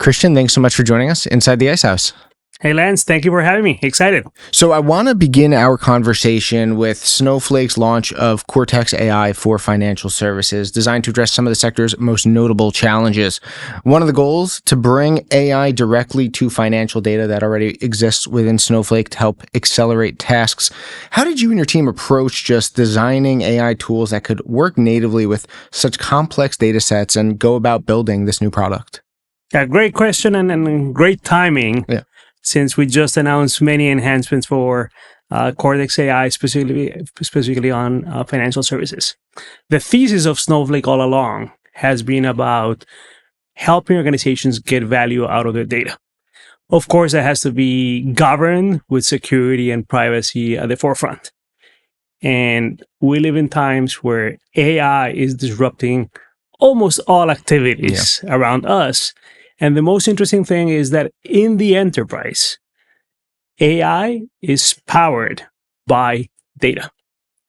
Christian, thanks so much for joining us inside the Ice House. Hey, Lance, thank you for having me. Excited. So I want to begin our conversation with Snowflake's launch of Cortex AI for financial services, designed to address some of the sector's most notable challenges. One of the goals, to bring AI directly to financial data that already exists within Snowflake to help accelerate tasks. How did you and your team approach just designing AI tools that could work natively with such complex data sets and go about building this new product? Yeah, great question and great timing. Yeah. Since we just announced many enhancements for Cortex AI, specifically on financial services. The thesis of Snowflake all along has been about helping organizations get value out of their data. Of course, it has to be governed with security and privacy at the forefront. And we live in times where AI is disrupting almost all activities around us. And the most interesting thing is that in the enterprise, AI is powered by data.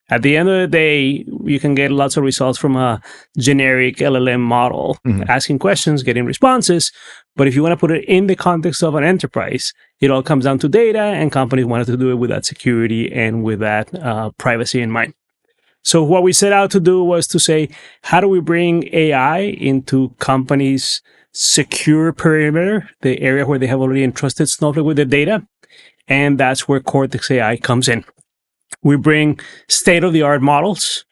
At the end of the day, you can get lots of results from a generic LLM model, asking questions, getting responses. But if you want to put it in the context of an enterprise, it all comes down to data, and companies wanted to do it with that security and with that privacy in mind. So what we set out to do was to say, how do we bring AI into companies' secure perimeter, the area where they have already entrusted Snowflake with the data? And that's where Cortex AI comes in. We bring state-of-the-art models,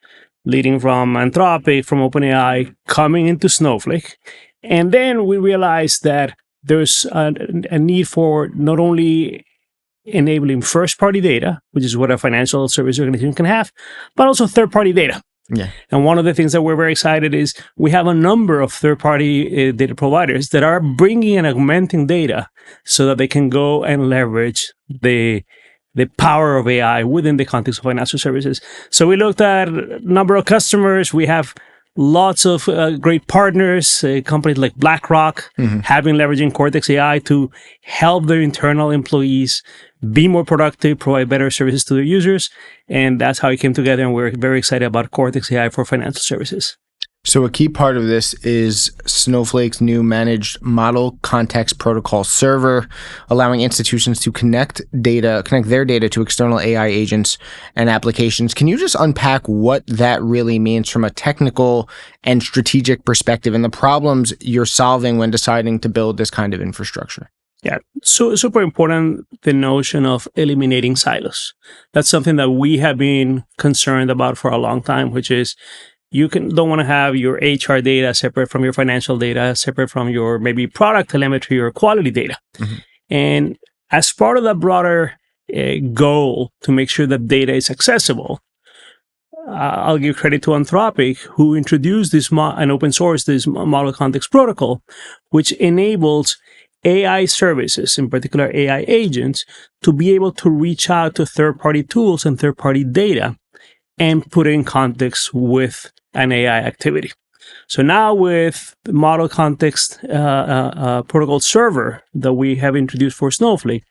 leading from Anthropic, from OpenAI, coming into Snowflake. And then we realized that there's a need for not only enabling first-party data, which is what a financial service organization can have, but also third-party data. Yeah. And one of the things that we're very excited is we have a number of third-party data providers that are bringing and augmenting data so that they can go and leverage the power of AI within the context of financial services. So we looked at a number of customers. We have lots of great partners, companies like BlackRock, having leveraging Cortex AI to help their internal employees be more productive, provide better services to their users. And that's how it came together. And we're very excited about Cortex AI for financial services. So a key part of this is Snowflake's new managed model context protocol server, allowing institutions to connect their data to external AI agents and applications. Can you just unpack what that really means from a technical and strategic perspective and the problems you're solving when deciding to build this kind of infrastructure? Yeah, so super important, the notion of eliminating silos. That's something that we have been concerned about for a long time, which is don't want to have your HR data separate from your financial data, separate from your maybe product telemetry or quality data. And as part of that broader goal to make sure that data is accessible, I'll give credit to Anthropic, who introduced this and open source this model context protocol, which enables AI services, in particular AI agents, to be able to reach out to third-party tools and third-party data and put it in context with an AI activity. So now with the model context protocol server that we have introduced for Snowflake,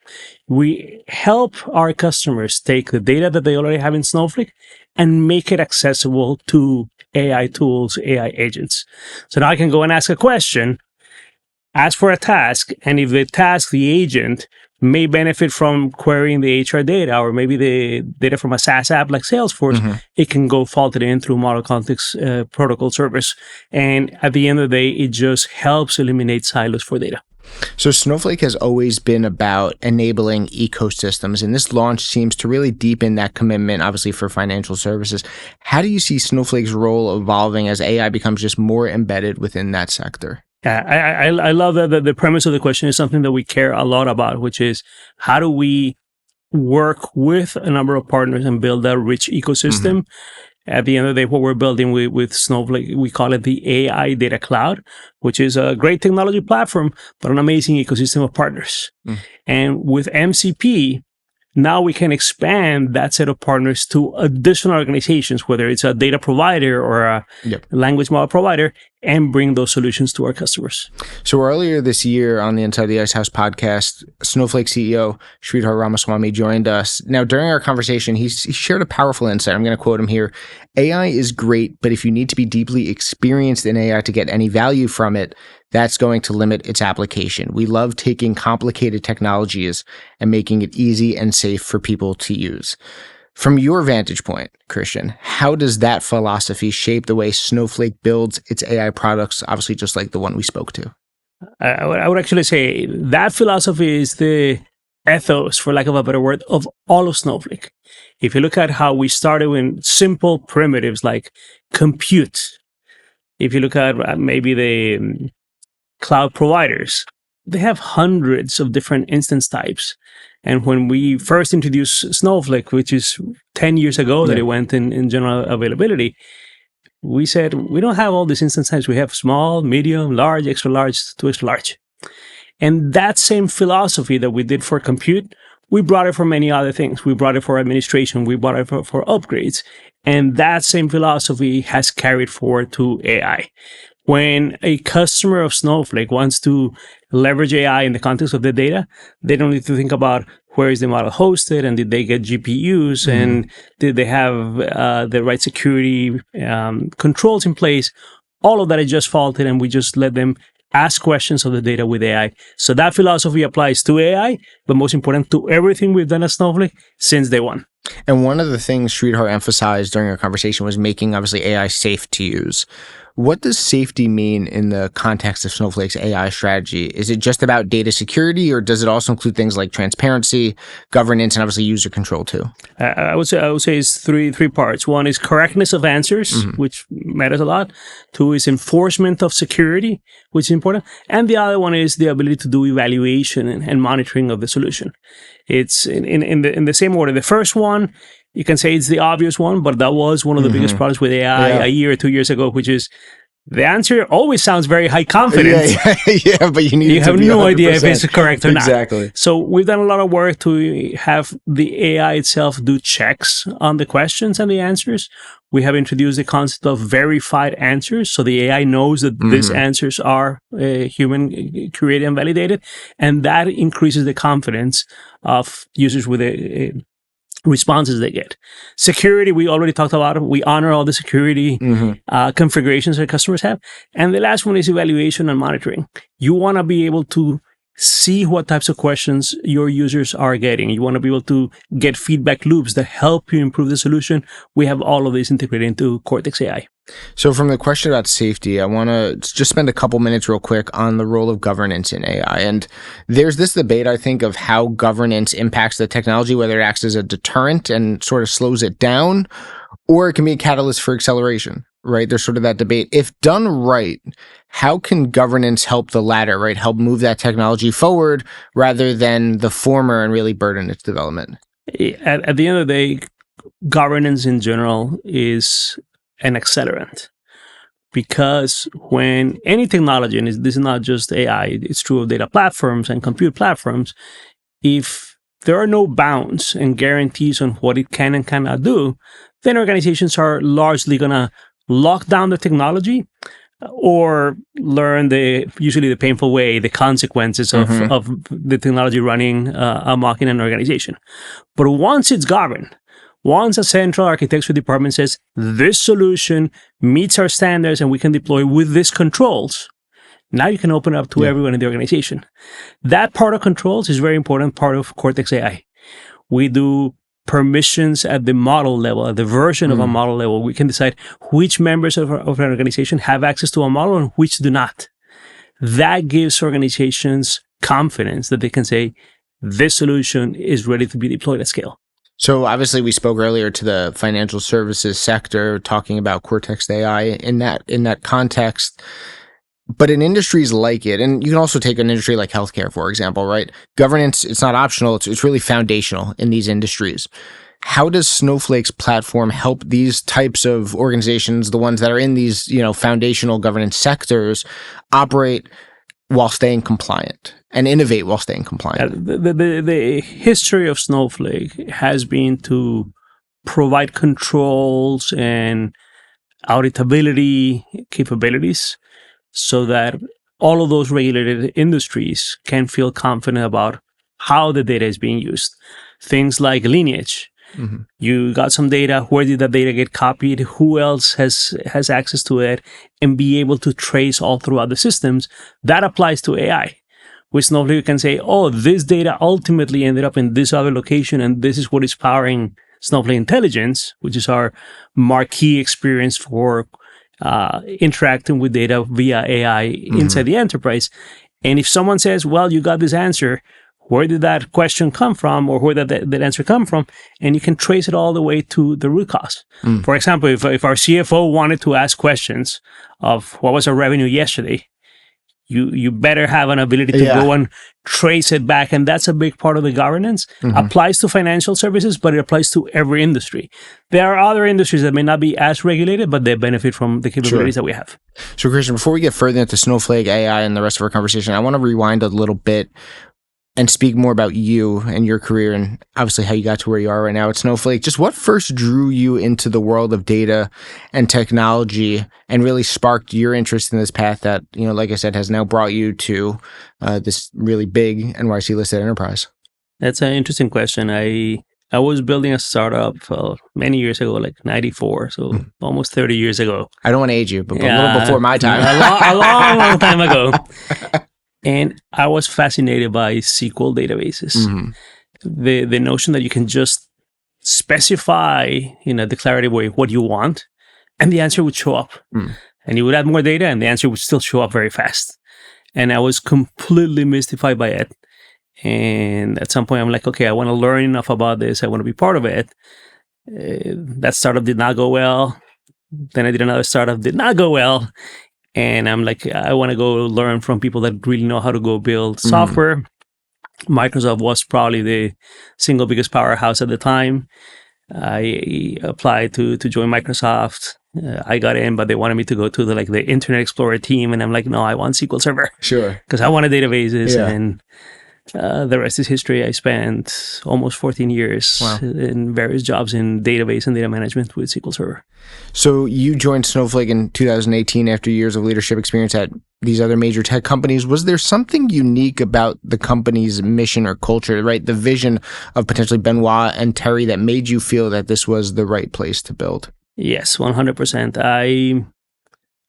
we help our customers take the data that they already have in Snowflake and make it accessible to AI tools, AI agents. So now I can go and ask a question, ask for a task, and if the task, the agent, may benefit from querying the HR data or maybe the data from a SaaS app like Salesforce, it can go fault it in through model context protocol servers. And at the end of the day, it just helps eliminate silos for data. So Snowflake has always been about enabling ecosystems, and this launch seems to really deepen that commitment, obviously, for financial services. How do you see Snowflake's role evolving as AI becomes just more embedded within that sector? I love that the premise of the question is something that we care a lot about, which is how do we work with a number of partners and build a rich ecosystem. At the end of the day, what we're building with Snowflake, we call it the AI Data Cloud, which is a great technology platform, but an amazing ecosystem of partners. And with MCP, now we can expand that set of partners to additional organizations, whether it's a data provider or a language model provider, and bring those solutions to our customers. So earlier this year on the Inside the Ice House podcast, Snowflake CEO Sridhar Ramaswamy joined us. Now, during our conversation, he shared a powerful insight. I'm going to quote him here. AI is great, but if you need to be deeply experienced in AI to get any value from it, that's going to limit its application. We love taking complicated technologies and making it easy and safe for people to use. From your vantage point, Christian, how does that philosophy shape the way Snowflake builds its AI products, obviously just like the one we spoke to? I would actually say that philosophy is the ethos, for lack of a better word, of all of Snowflake. If you look at how we started with simple primitives like compute, if you look at maybe the cloud providers, they have hundreds of different instance types. And when we first introduced Snowflake, which is 10 years ago that it went in general availability, we said, we don't have all these instance types. We have small, medium, large, extra large, to extra large. And that same philosophy that we did for compute, we brought it for many other things. We brought it for administration. We brought it for upgrades. And that same philosophy has carried forward to AI. When a customer of Snowflake wants to leverage AI in the context of the data, they don't need to think about where is the model hosted and did they get GPUs and did they have the right security controls in place. All of that is just faulted, and we just let them ask questions of the data with AI. So that philosophy applies to AI, but most important, to everything we've done at Snowflake since day one. And one of the things Sridhar emphasized during our conversation was making, obviously, AI safe to use. What does safety mean in the context of Snowflake's AI strategy? Is it just about data security, or does it also include things like transparency, governance, and obviously user control too? I would say it's three parts. One is correctness of answers, which matters a lot. Two is enforcement of security, which is important. And the other one is the ability to do evaluation and monitoring of the solution. It's in the same order. The first one, you can say it's the obvious one, but that was one of the biggest problems with AI a year or 2 years ago, which is the answer always sounds very high confidence. But you have no idea if it's correct or not. Exactly. So we've done a lot of work to have the AI itself do checks on the questions and the answers. We have introduced the concept of verified answers. So the AI knows that these answers are human created and validated. And that increases the confidence of users with responses they get. Security, we already talked about. We honor all the security configurations that customers have. And the last one is evaluation and monitoring. You want to be able to see what types of questions your users are getting. You want to be able to get feedback loops that help you improve the solution. We have all of this integrated into Cortex AI. So from the question about safety, I want to just spend a couple minutes real quick on the role of governance in AI. And there's this debate, I think, of how governance impacts the technology, whether it acts as a deterrent and sort of slows it down, or it can be a catalyst for acceleration, right? There's sort of that debate. If done right, how can governance help the latter, right? Help move that technology forward rather than the former and really burden its development? At the end of the day, governance in general is an accelerant, because when any technology, and this is not just AI, it's true of data platforms and compute platforms, if there are no bounds and guarantees on what it can and cannot do, then organizations are largely going to lock down the technology or learn usually the painful way, the consequences of the technology running amok in an organization. But once it's governed, once a central architecture department says, this solution meets our standards and we can deploy with these controls, now you can open up to everyone in the organization. That part of controls is a very important part of Cortex AI. We do permissions at the model level, at the version of a model level. We can decide which members of an organization have access to a model and which do not. That gives organizations confidence that they can say, this solution is ready to be deployed at scale. So obviously we spoke earlier to the financial services sector, talking about Cortex AI in that context. But in industries like it, and you can also take an industry like healthcare, for example, right? Governance, it's not optional. It's really foundational in these industries. How does Snowflake's platform help these types of organizations, the ones that are in these, foundational governance sectors, operate while staying compliant and innovate while staying compliant? The history of Snowflake has been to provide controls and auditability capabilities so that all of those regulated industries can feel confident about how the data is being used. Things like lineage. Mm-hmm. You got some data. Where did that data get copied? Who else has access to it? And be able to trace all throughout the systems. That applies to AI. With Snowflake, you can say, oh, this data ultimately ended up in this other location, and this is what is powering Snowflake Intelligence, which is our marquee experience for interacting with data via AI inside the enterprise. And if someone says, well, you got this answer, where did that question come from, or where did that answer come from? And you can trace it all the way to the root cause. For example, if our CFO wanted to ask questions of what was our revenue yesterday, you better have an ability to go and trace it back. And that's a big part of the governance. Applies to financial services, but it applies to every industry. There are other industries that may not be as regulated, but they benefit from the capabilities that we have. So, Christian, before we get further into Snowflake AI and the rest of our conversation, I want to rewind a little bit and speak more about you and your career and obviously how you got to where you are right now at Snowflake. Just what first drew you into the world of data and technology and really sparked your interest in this path that, like I said, has now brought you to this really big NYC listed enterprise? That's an interesting question. I was building a startup many years ago, like 94, so almost 30 years ago. I don't want to age you, but a little before my time. A long time ago. And I was fascinated by SQL databases. The notion that you can just specify in a declarative way what you want, and the answer would show up. And you would add more data, and the answer would still show up very fast. And I was completely mystified by it. And at some point, I'm like, okay, I want to learn enough about this. I want to be part of it. That startup did not go well. Then I did another startup, did not go well. And I'm like, I want to go learn from people that really know how to go build software. Microsoft was probably the single biggest powerhouse at the time. I applied to join Microsoft. I got in, but they wanted me to go to the Internet Explorer team. And I'm like, no, I want SQL Server. Sure. Because I wanted databases. Yeah. And the rest is history. I spent almost 14 years in various jobs in database and data management with SQL Server. So you joined Snowflake in 2018 after years of leadership experience at these other major tech companies. Was there something unique about the company's mission or culture, right? The vision of potentially Benoit and Terry that made you feel that this was the right place to build? Yes, 100%. I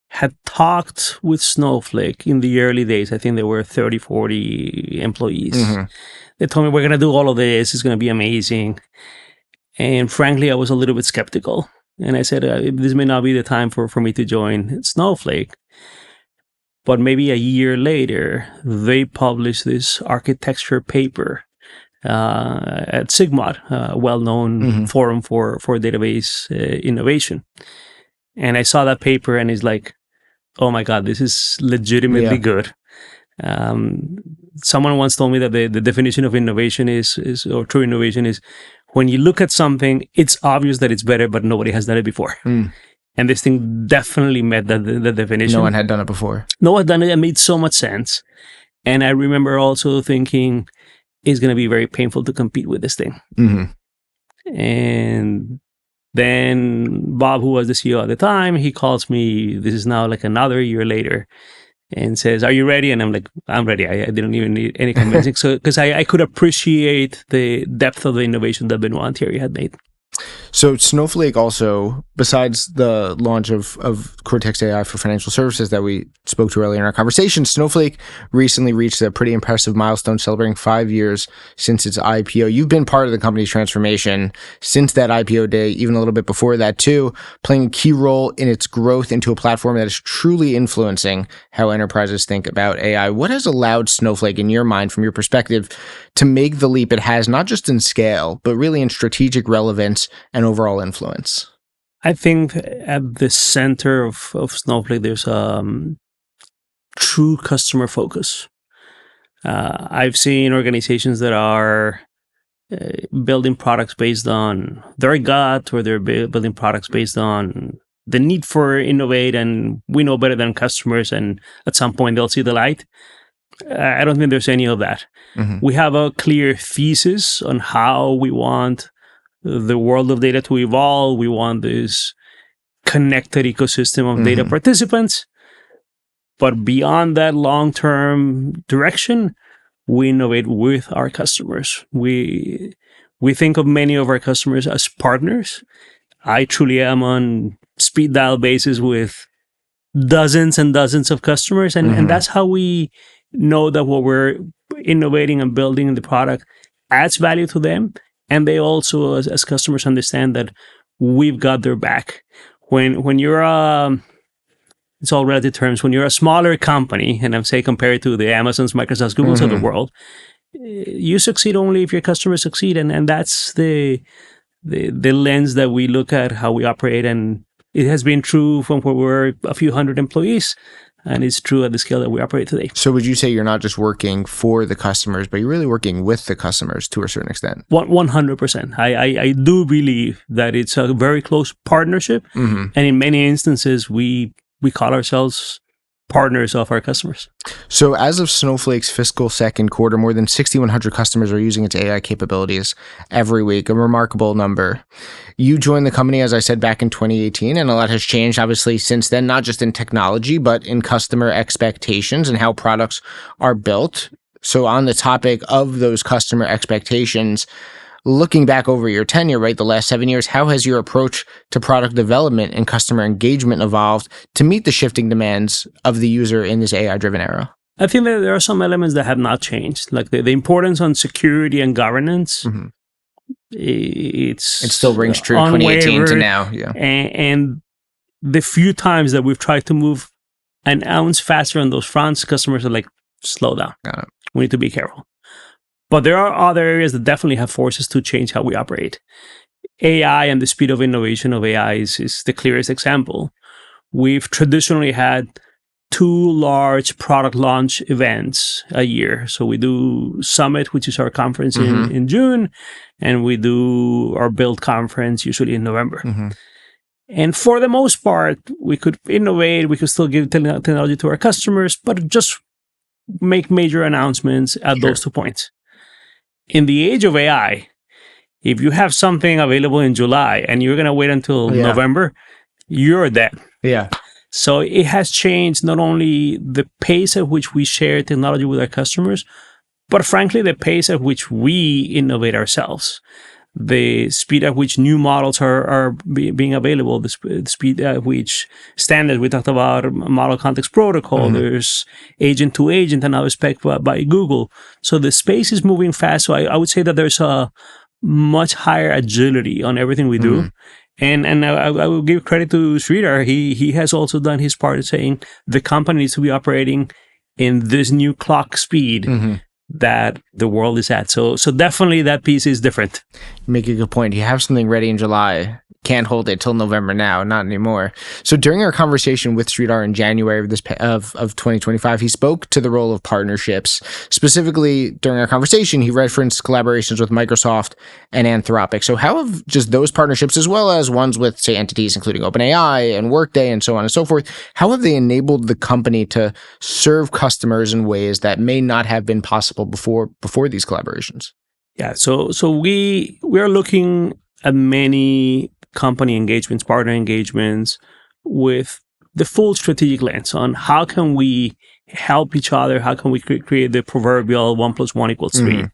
had talked with Snowflake in the early days. I think there were 30, 40 employees. They told me, we're going to do all of this. It's going to be amazing. And frankly, I was a little bit skeptical. And I said, this may not be the time for me to join Snowflake. But maybe a year later, they published this architecture paper at SIGMOD, a well-known forum for database innovation. And I saw that paper and it's like, oh my God, this is legitimately good. Someone once told me that the definition of innovation is or true innovation is when you look at something, it's obvious that it's better, but nobody has done it before. And this thing definitely met the definition. No one had done it before. No one had done it. It made so much sense. And I remember also thinking, it's going to be very painful to compete with this thing. And then Bob, who was the CEO at the time, he calls me, this is now like another year later, and says, are you ready? And I'm like, I'm ready. I didn't even need any convincing. So, because I could appreciate the depth of the innovation that Benoit and Thierry had made. So Snowflake also, besides the launch of Cortex AI for financial services that we spoke to earlier in our conversation, Snowflake recently reached a pretty impressive milestone, celebrating 5 years since its IPO. You've been part of the company's transformation since that IPO day, even a little bit before that too, playing a key role in its growth into a platform that is truly influencing how enterprises think about AI. What has allowed Snowflake, in your mind, from your perspective, to make the leap it has, not just in scale, but really in strategic relevance and overall influence? I think at the center of Snowflake, there's true customer focus. I've seen organizations that are building products based on their gut, or they're building products based on the need for innovate, and we know better than customers, and at some point they'll see the light. I don't think there's any of that. We have a clear thesis on how we want the world of data to evolve. We want this connected ecosystem of data participants. But beyond that long-term direction, we innovate with our customers. We think of many of our customers as partners. I truly am on speed dial basis with dozens and dozens of customers, and that's how we know that what we're innovating and building in the product adds value to them, and they also, as customers, understand that we've got their back. When you're it's all relative terms. When you're a smaller company, and I'm saying compared to the Amazons, Microsofts, Googles of the world, you succeed only if your customers succeed, and that's the lens that we look at how we operate. And it has been true from where we're a few hundred employees, and it's true at the scale that we operate today. So would you say you're not just working for the customers, but you're really working with the customers to a certain extent? 100%. I do believe that it's a very close partnership, and in many instances, we call ourselves partners of our customers. So as of Snowflake's fiscal second quarter, more than 6,100 customers are using its AI capabilities every week, a remarkable number. You joined the company, as I said, back in 2018, and a lot has changed, obviously, since then, not just in technology, but in customer expectations and how products are built. So on the topic of those customer expectations, looking back over your tenure, right, the last 7 years, how has your approach to product development and customer engagement evolved to meet the shifting demands of the user in this AI-driven era? I think that there are some elements that have not changed, like the importance on security and governance. It still rings true 2018 to now. Yeah. And the few times that we've tried to move an ounce faster on those fronts, customers are like, slow down. Got it. We need to be careful. But there are other areas that definitely have forces to change how we operate. AI and the speed of innovation of AI is the clearest example. We've traditionally had 2 large product launch events a year. So we do Summit, which is our conference in June, and we do our Build conference usually in November. And for the most part, we could innovate, we could still give technology to our customers, but just make major announcements at those 2 points. In the age of AI, if you have something available in July and you're going to wait until November, you're dead. Yeah. So it has changed not only the pace at which we share technology with our customers, but frankly, the pace at which we innovate ourselves. The speed at which new models are being available, the speed at which standards, we talked about model context protocol, there's agent to agent, and now spec by Google. So the space is moving fast. So I would say that there's a much higher agility on everything we do. And I will give credit to Sridhar. He has also done his part in saying the company needs to be operating in this new clock speed that the world is at. So definitely that piece is different. You make a good point. You have something ready in July. Can't hold it till November now, not anymore. So during our conversation with Sridhar in January of 2025, he spoke to the role of partnerships. Specifically, during our conversation, he referenced collaborations with Microsoft and Anthropic. So how have just those partnerships, as well as ones with, say, entities including OpenAI and Workday and so on and so forth, how have they enabled the company to serve customers in ways that may not have been possible before these collaborations? Yeah, so we are looking at many company engagements, partner engagements, with the full strategic lens on how can we help each other, how can we create the proverbial 1 + 1 = 3.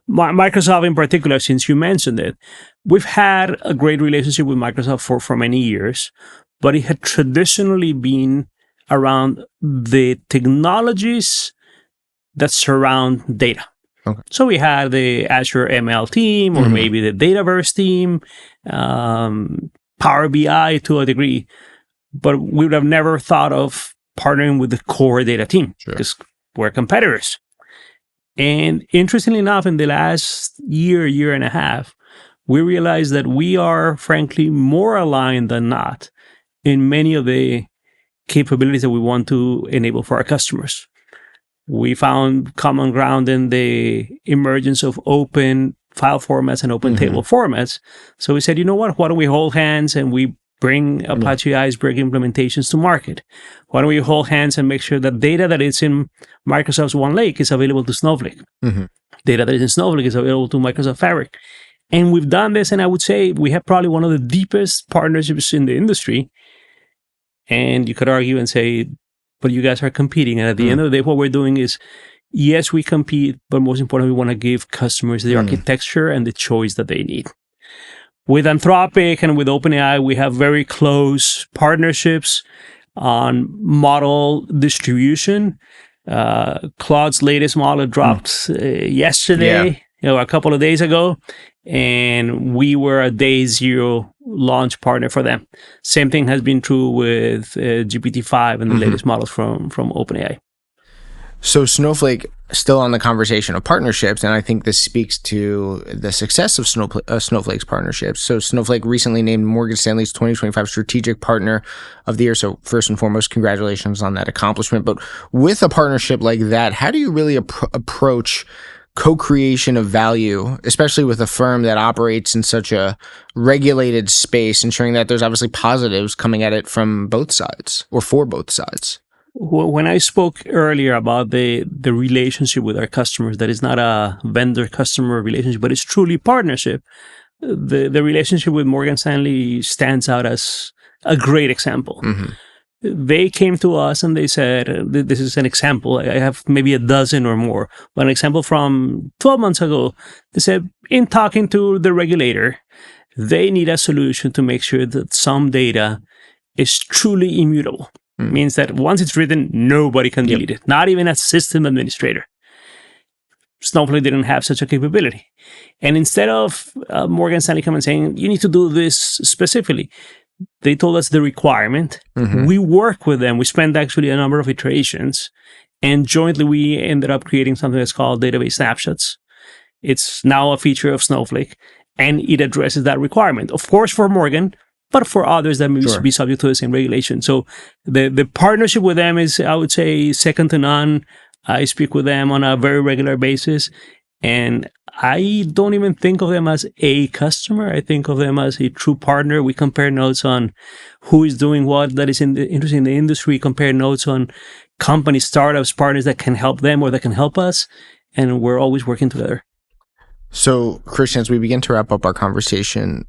Microsoft in particular, since you mentioned it, we've had a great relationship with Microsoft for many years, but it had traditionally been around the technologies that surround data. Okay. So we had the Azure ML team, or maybe the Dataverse team, Power BI to a degree, but we would have never thought of partnering with the core data team because we're competitors. And interestingly enough, in the last year and a half, we realized that we are frankly more aligned than not in many of the capabilities that we want to enable for our customers. We found common ground in the emergence of open file formats and open table formats. So we said, you know what, why don't we hold hands and we bring Apache Iceberg implementations to market? Why don't we hold hands and make sure that data that is in Microsoft's OneLake is available to Snowflake? Data that is in Snowflake is available to Microsoft Fabric. And we've done this, and I would say we have probably one of the deepest partnerships in the industry. And you could argue and say but you guys are competing. And at the end of the day, what we're doing is, yes, we compete, but most importantly, we want to give customers the architecture and the choice that they need. With Anthropic and with OpenAI, we have very close partnerships on model distribution. Claude's latest model dropped yesterday, a couple of days ago, and we were a day zero launch partner for them. Same thing has been true with GPT-5 and the latest models from OpenAI. So Snowflake, still on the conversation of partnerships, and I think this speaks to the success of Snowflake's partnerships. So Snowflake recently named Morgan Stanley's 2025 Strategic Partner of the Year. So first and foremost, congratulations on that accomplishment. But with a partnership like that, how do you really approach co-creation of value, especially with a firm that operates in such a regulated space, ensuring that there's obviously positives coming at it from both sides or for both sides? When I spoke earlier about the relationship with our customers, that is not a vendor-customer relationship, but it's truly partnership. The relationship with Morgan Stanley stands out as a great example. They came to us and they said, this is an example, I have maybe a dozen or more, but an example from 12 months ago, they said, in talking to the regulator, they need a solution to make sure that some data is truly immutable. Means that once it's written, nobody can delete it, not even a system administrator. Snowflake didn't have such a capability. And instead of Morgan Stanley coming and saying, you need to do this specifically, they told us the requirement. We work with them. We spent actually a number of iterations, and jointly we ended up creating something that's called database snapshots. It's now a feature of Snowflake, and it addresses that requirement. Of course, for Morgan, but for others that may be subject to the same regulation. So the partnership with them is, I would say, second to none. I speak with them on a very regular basis, and I don't even think of them as a customer. I think of them as a true partner. We compare notes on who is doing what that is interesting in the industry, compare notes on companies, startups, partners that can help them or that can help us, and we're always working together. So, Christian, as we begin to wrap up our conversation,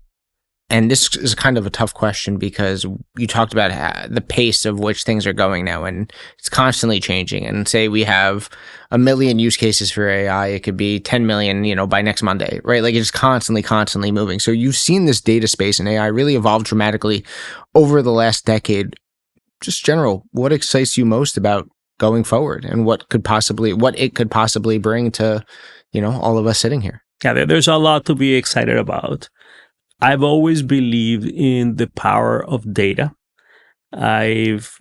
and this is kind of a tough question because you talked about the pace of which things are going now, and it's constantly changing. And say we have 1 million use cases for AI, it could be 10 million, by next Monday, right? Like it's constantly moving. So you've seen this data space in AI really evolve dramatically over the last decade. Just general, what excites you most about going forward, and what it could possibly bring to, all of us sitting here? Yeah, there's a lot to be excited about. I've always believed in the power of data. I've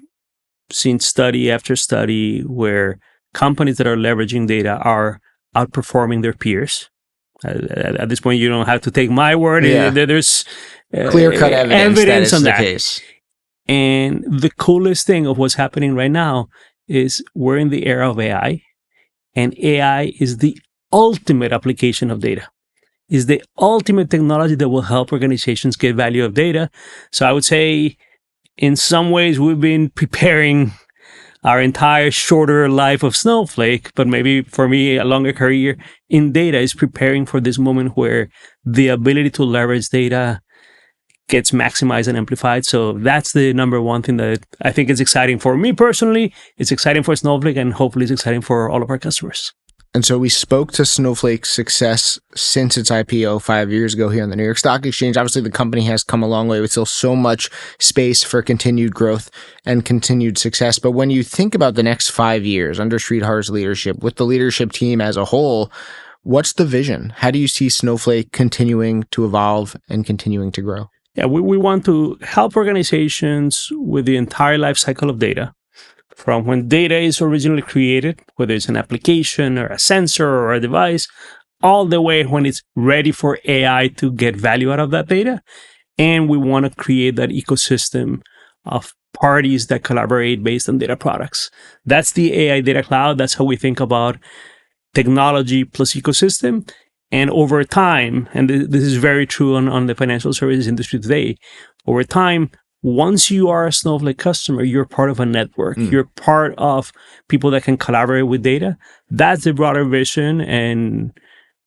seen study after study where companies that are leveraging data are outperforming their peers. At this point, you don't have to take my word. Yeah. There's clear-cut evidence on the that. Case. And the coolest thing of what's happening right now is we're in the era of AI, and AI is the ultimate application of data. Is the ultimate technology that will help organizations get value of data. So I would say in some ways we've been preparing our entire shorter life of Snowflake, but maybe for me a longer career in data is preparing for this moment where the ability to leverage data gets maximized and amplified. So that's the number one thing that I think is exciting for me personally. It's exciting for Snowflake, and hopefully it's exciting for all of our customers. And so we spoke to Snowflake's success since its IPO 5 years ago here on the New York Stock Exchange. Obviously, the company has come a long way with still so much space for continued growth and continued success. But when you think about the next 5 years under Sridhar's leadership, with the leadership team as a whole, what's the vision? How do you see Snowflake continuing to evolve and continuing to grow? Yeah, we want to help organizations with the entire life cycle of data. From when data is originally created, whether it's an application or a sensor or a device, all the way when it's ready for AI to get value out of that data. And we want to create that ecosystem of parties that collaborate based on data products. That's the AI Data Cloud. That's how we think about technology plus ecosystem. And over time, and this is very true on the financial services industry today, over time, once you are a Snowflake customer, you're part of a network. You're part of people that can collaborate with data. That's the broader vision. And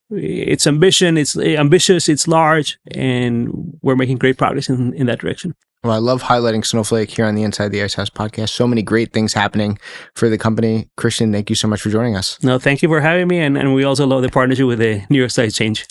it's ambitious, it's large, and we're making great progress in that direction. Well, I love highlighting Snowflake here on the Inside the Ice House podcast. So many great things happening for the company. Christian, thank you so much for joining us. No, thank you for having me. And we also love the partnership with the New York Stock Exchange.